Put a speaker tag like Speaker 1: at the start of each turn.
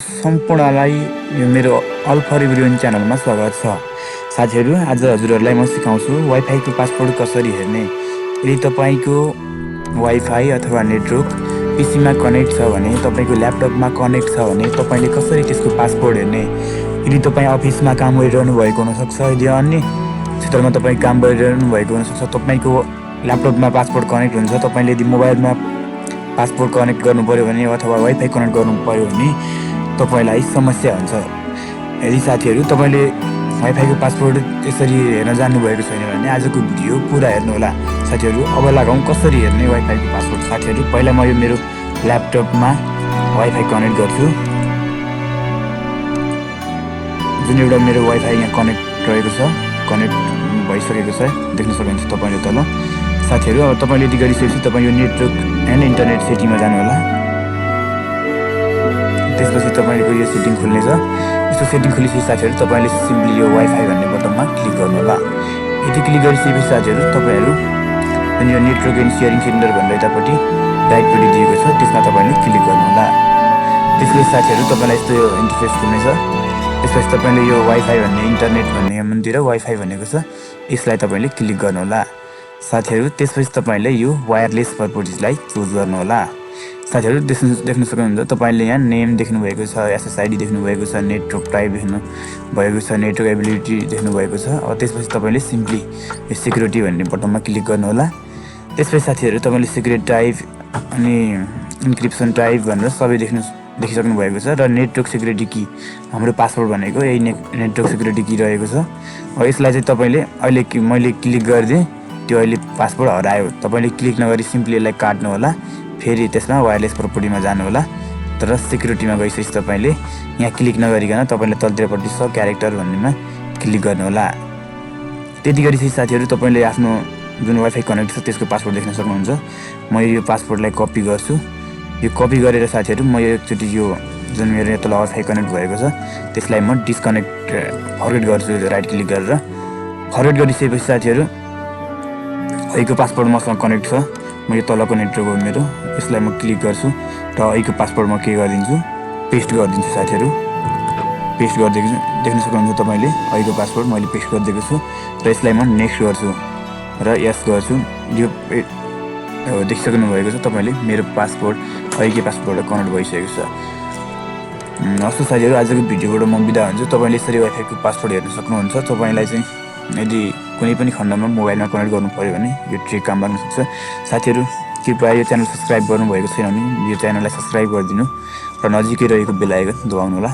Speaker 1: सम्पूर्णलाई यो मेरो all for everyone च्यानलमा स्वागत छ। साथीहरू, आज हजुरहरूलाई म सिकाउँछु वाइफाईको पासवर्ड कसरी हेर्ने। यदि तपाईँको वाइफाई अथवा नेटवर्क पीसीमा कनेक्ट छ भने, तपाईँको ल्यापटपमा कनेक्ट छ भने तपाईँले कसरी त्यसको पासवर्ड हेर्ने। यदि तपाईँ अफिसमा काम गरिरहनु भएको हुनसक्छ, यदि अन्य क्षेत्रमा तपाईँ काम गरिरहनु भएको हुनसक्छ, तपाईँको ल्यापटपमा पासवर्ड कनेक्ट हुन्छ, तपाईँले यदि मोबाइलमा पासवर्ड कनेक्ट गर्नु पऱ्यो भने अथवा वाइफाई कनेक्ट गर्नु पऱ्यो भने तपाईँलाई समस्या हुन्छ। यदि साथीहरू तपाईँले वाइफाईको पासवर्ड त्यसरी हेर्न जान्नुभएको छैन भने आजको भिडियो पुरा हेर्नुहोला। साथीहरू, अब लगाउँ कसरी हेर्ने वाइफाईको पासवर्ड। साथीहरू, पहिला म यो मेरो ल्यापटपमा वाइफाई कनेक्ट गर्छु। जुन एउटा मेरो वाइफाई यहाँ कनेक्ट रहेको छ, कनेक्ट भइसकेको छ, देख्न सक्नुहुन्छ तपाईँले तल। साथीहरू, अब तपाईँले यदि गरिसकेपछि तपाईँ यो नेटवर्क एन्ड इन्टरनेट सेटिङमा जानुहोला। त्यसपछि तपाईँको यो सेटिङ खुल्नेछ। यस्तो सेटिङ खोलिसकेपछि साथीहरू तपाईँले सिम्पली यो वाइफाई भन्ने बटनमा क्लिक गर्नुहोला। यति क्लिक गरिसकेपछि साथीहरू तपाईँहरू जुन यो नेटवर्क एन्ड सेयरिङ सेन्टर भनेर यतापट्टि राइटपट्टि दिएको छ त्यसमा तपाईँले क्लिक गर्नुहोला। त्यसपछि साथीहरू तपाईँलाई यस्तो यो इन्टरफेस खुल्नेछ। त्यसपछि तपाईँले यो वाइफाई भन्ने इन्टरनेट भन्ने मुनितिर वाइफाई भनेको छ, यसलाई तपाईँले क्लिक गर्नुहोला। साथीहरू, त्यसपछि तपाईँले यो वायरलेस प्रपर्टिजलाई चुज गर्नुहोला। साथीहरू, देख्न सक्नुहुन्छ तपाईँले यहाँ नेम देख्नुभएको छ, एसएसआइडी देख्नुभएको छ, नेटवर्क टाइप देख्नुभएको छ, नेटवर्क एबिलिटी देख्नुभएको छ। अब त्यसपछि तपाईँले सिम्पली यो सिक्युरिटी भन्ने बटनमा क्लिक गर्नुहोला। त्यसपछि साथीहरू तपाईँले सिक्रेट टाइप अनि इन्क्रिप्सन टाइप भनेर सबै देखिसक्नु भएको छ। र नेटवर्क सिक्युरिटी की, हाम्रो पासवर्ड भनेको यही नेटवर्क सिक्युरिटी की रहेको छ। अब यसलाई चाहिँ तपाईँले अहिले मैले क्लिक गरिदिएँ, त्यो अहिले पासवर्ड हरायो। तपाईँले क्लिक नगरी सिम्पली यसलाई काट्नु होला, फेरि त्यसमा वायरलेस प्रपर्टीमा जानुहोला। तर सिक्युरिटीमा गइसकेपछि तपाईँले यहाँ क्लिक नगरिकन तपाईँले तलतिरपट्टि सब क्यारेक्टर भन्नेमा क्लिक गर्नुहोला। त्यति गरिसकेपछि साथीहरू तपाईँले आफ्नो जुन वाइफाई कनेक्ट छ त्यसको पासवर्ड देख्न सक्नुहुन्छ। म यो पासवर्डलाई कपी गर्छु। यो कपी गरेर साथीहरू म यो एकचोटि यो जुन मेरो तल वाइफाई कनेक्ट भएको छ त्यसलाई म डिस्कनेक्ट फरवर्ड गर्छु राइट क्लिक गरेर। फरवर्ड गरिसकेपछि साथीहरू अहिलेको पासवर्ड मसँग कनेक्ट छ। म यो तलको नेटवर्क हो मेरो, यसलाई म क्लिक गर्छु र अहिलेको पासवर्ड म के गरिदिन्छु, पेस्ट गरिदिन्छु। साथीहरू, पेस्ट गरिदिएको छु, देख्न सक्नुहुन्छ तपाईँले अहिलेको पासवर्ड मैले पेस्ट गरिदिएको छु र यसलाई म नेक्स्ट गर्छु र यस गर्छु। यो देखिसक्नु भएको छ तपाईँले मेरो पासवर्ड अहिलेको पासवर्ड कनेक्ट भइसकेको छ। हस् साथीहरू, आजको भिडियोबाट म बिदा हुन्छु। तपाईँले यसरी वाइफाईको पासवर्ड हेर्न सक्नुहुन्छ। तपाईँलाई चाहिँ यदि कुनै पनि खण्डमा मोबाइलमा कनेक्ट गर्नु पऱ्यो भने यो ट्रिक काम लाग्न सक्छ। साथीहरू, कृपया यो च्यानल सब्सक्राइब गर्नुभएको छैन भने यो च्यानललाई सब्सक्राइब गरिदिनु र नजिकै रहेको बेल आइकन दबाउनुहोला।